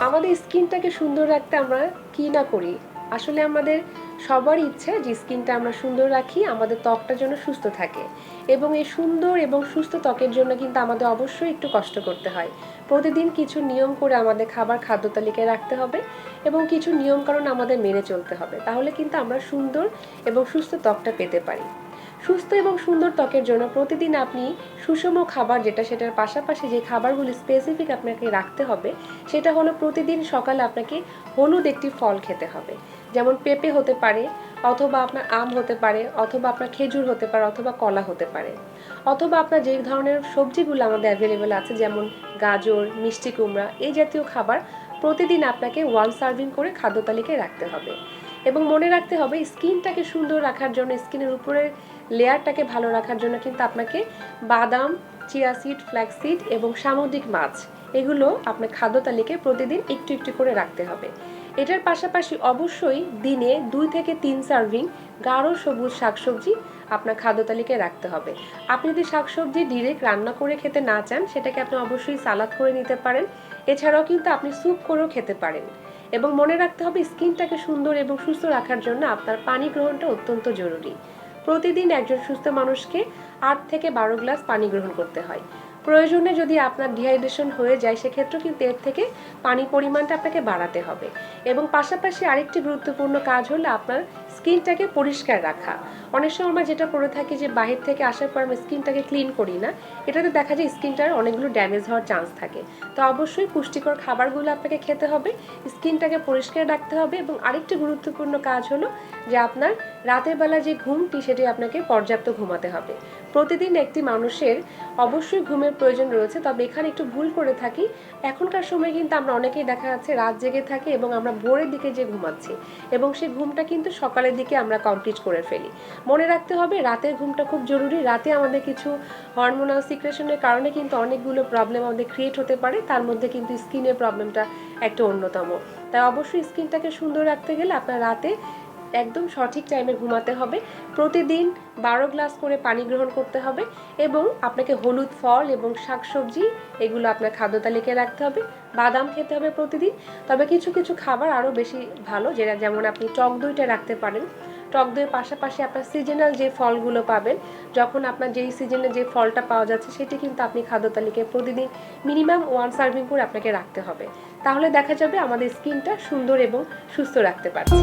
আমাদের স্কিনটাকে সুন্দর রাখতে আমরা কি না করি। আসলে আমাদের সবারই ইচ্ছে যে স্কিনটা আমরা সুন্দর রাখি, আমাদের ত্বকটা যেন সুস্থ থাকে। এবং এই সুন্দর এবং সুস্থ ত্বকের জন্য কিন্তু আমাদের অবশ্যই একটু কষ্ট করতে হয়। প্রতিদিন কিছু নিয়ম করে আমাদের খাদ্য তালিকায় রাখতে হবে এবং কিছু নিয়মকানুন আমাদের মেনে চলতে হবে। তাহলে কিন্তু আমরা সুন্দর এবং সুস্থ ত্বকটা পেতে পারি। সুস্থ এবং সুন্দর ত্বকের জন্য প্রতিদিন আপনি সুষম খাবার যেটা, সেটার পাশাপাশি যে খাবারগুলি স্পেসিফিক আপনাকে রাখতে হবে সেটা হলো প্রতিদিন সকালে আপনাকে হলুদ একটি ফল খেতে হবে। যেমন পেঁপে হতে পারে, অথবা আপনার আম হতে পারে, অথবা আপনার খেজুর হতে পারে, অথবা কলা হতে পারে, অথবা আপনার যে ধরনের সবজিগুলো আমাদের অ্যাভেলেবেল আছে যেমন গাজর, মিষ্টি কুমড়া, এই জাতীয় খাবার প্রতিদিন আপনাকে 1 সার্ভিং করে খাদ্য তালিকায় রাখতে হবে। এবং মনে রাখতে হবে স্কিনটাকে সুন্দর রাখার জন্য, স্কিনের উপরের লেয়ারটাকে ভালো রাখার জন্য কিন্তু আপনাকে বাদাম, চিয়া সিড, ফ্ল্যাক্স সিড এবং সামুদ্রিক মাছ এগুলো আপনার খাদ্য তালিকায় প্রতিদিন একটু একটু করে রাখতে হবে। এটার পাশাপাশি অবশ্যই দিনে 2 থেকে 3 সার্ভিং গাঢ় সবুজ শাকসবজি আপনার খাদ্য তালিকায় রাখতে হবে। আপনি যদি শাকসবজি ডিরেক্ট রান্না করে খেতে না চান, সেটাকে আপনি অবশ্যই সালাদ করে নিতে পারেন। এছাড়াও কিন্তু আপনি স্যুপ করেও খেতে পারেন। এবং মনে রাখতে হবে স্কিনটাকে সুন্দর এবং সুস্থ রাখার জন্য আপনার পানি গ্রহণটা অত্যন্ত জরুরি। প্রতিদিন একজন সুস্থ মানুষকে 8 থেকে 12 গ্লাস পানি গ্রহণ করতে হয়। প্রয়োজনে যদি আপনার ডিহাইড্রেশন হয়ে যায় সেক্ষেত্রেও কিন্তু এর থেকে পানি পরিমাণটা আপনাকে বাড়াতে হবে। এবং পাশাপাশি আরেকটি গুরুত্বপূর্ণ কাজ হলো আপনার স্কিনটাকে পরিষ্কার রাখা। অনেক সময় আমরা যেটা করে থাকি যে বাহির থেকে আসার পর আমরা স্কিনটাকে ক্লিন করি না, এটাতে দেখা যায় স্কিনটার অনেকগুলো ড্যামেজ হওয়ার চান্স থাকে। তো অবশ্যই পুষ্টিকর খাবারগুলো আপনাকে খেতে হবে, স্কিনটাকে পরিষ্কার রাখতে হবে। এবং আরেকটি গুরুত্বপূর্ণ কাজ হলো যে আপনার রাতের বেলা যে ঘুমটি, সেটি আপনাকে পর্যাপ্ত ঘুমাতে হবে। প্রতিদিন একটি মানুষের অবশ্যই ঘুমের প্রয়োজন রয়েছে, তবে এখানে একটু ভুল করে থাকি। এখনকার সময় কিন্তু আমরা অনেকেই দেখা যাচ্ছে রাত জেগে থাকি এবং আমরা ভোরের দিকে যে ঘুমাচ্ছি, এবং সেই ঘুমটা কিন্তু সকালের দিকে আমরা কমপ্লিট করে ফেলি। মনে রাখতে হবে রাতের ঘুমটা খুব জরুরি। রাতে আমাদের কিছু হরমোনাল সিক্রেশনের কারণে কিন্তু অনেকগুলো প্রবলেম আমাদের ক্রিয়েট হতে পারে, তার মধ্যে কিন্তু স্কিনের প্রবলেমটা একটা অন্যতম। তাই অবশ্যই স্কিনটাকে সুন্দর রাখতে গেলে আপনার রাতে একদম সঠিক টাইমে ঘুমাতে হবে। প্রতিদিন 12 গ্লাস করে পানি গ্রহণ করতে হবে এবং আপনাকে হলুদ ফল এবং শাকসবজি এগুলো আপনার খাদ্য তালিকায় রাখতে হবে। বাদাম খেতে হবে প্রতিদিন। তবে কিছু কিছু খাবার আরও বেশি ভালো, যেটা যেমন আপনি টক দইটা রাখতে পারেন। টক দইয়ের পাশাপাশি আপনার সিজনাল যে ফলগুলো পাবেন, যখন আপনার যেই সিজনে যে ফলটা পাওয়া যাচ্ছে সেটি কিন্তু আপনি খাদ্য তালিকায় প্রতিদিন মিনিমাম 1 সার্ভিং করে আপনাকে রাখতে হবে। তাহলে দেখা যাবে আমাদের স্কিনটা সুন্দর এবং সুস্থ রাখতে পারছি।